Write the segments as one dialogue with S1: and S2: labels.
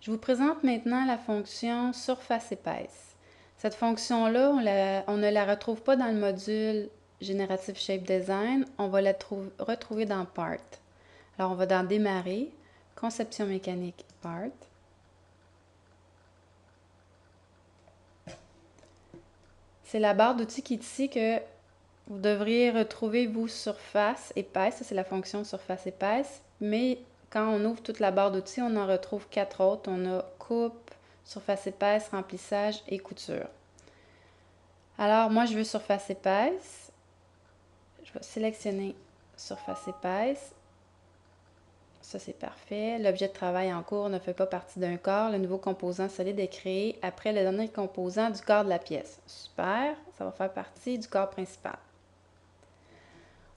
S1: Je vous présente maintenant la fonction surface épaisse. Cette fonction-là, on ne la retrouve pas dans le module Generative Shape Design, on va la retrouver dans Part. Alors, on va dans Démarrer, Conception mécanique, Part. C'est la barre d'outils qui est ici que vous devriez retrouver, vous, surface épaisse. Ça, c'est la fonction surface épaisse. Mais quand on ouvre toute la barre d'outils, on en retrouve 4 autres. On a coupe, surface épaisse, remplissage et couture. Alors, moi, je veux surface épaisse. Je vais sélectionner surface épaisse. Ça, c'est parfait. L'objet de travail en cours ne fait pas partie d'un corps. Le nouveau composant solide est créé après le dernier composant du corps de la pièce. Super, ça va faire partie du corps principal.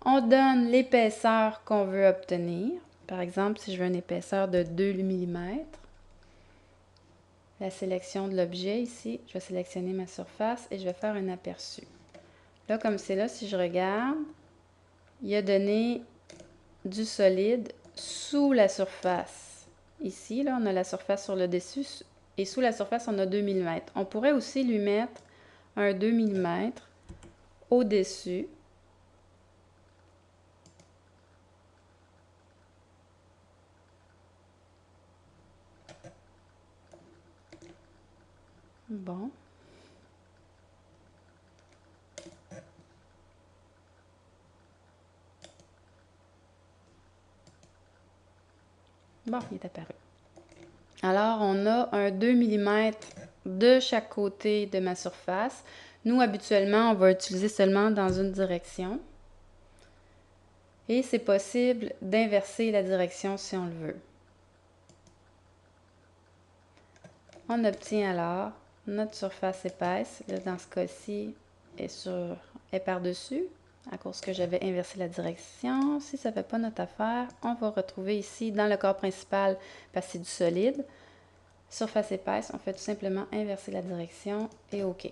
S1: On donne l'épaisseur qu'on veut obtenir. Par exemple, si je veux une épaisseur de 2 mm, la sélection de l'objet ici, je vais sélectionner ma surface et je vais faire un aperçu. Là, comme c'est là, si je regarde, il a donné du solide sous la surface. Ici, là, on a la surface sur le dessus et sous la surface, on a 2 mm. On pourrait aussi lui mettre un 2 mm au-dessus. Bon. Bon, il est apparu. Alors, on a un 2 mm de chaque côté de ma surface. Nous, habituellement, on va utiliser seulement dans une direction. Et c'est possible d'inverser la direction si on le veut. On obtient alors notre surface épaisse. Là, dans ce cas-ci, est par-dessus, à cause que j'avais inversé la direction. Si ça ne fait pas notre affaire, on va retrouver ici, dans le corps principal, parce que c'est du solide, surface épaisse, on fait tout simplement inverser la direction et OK.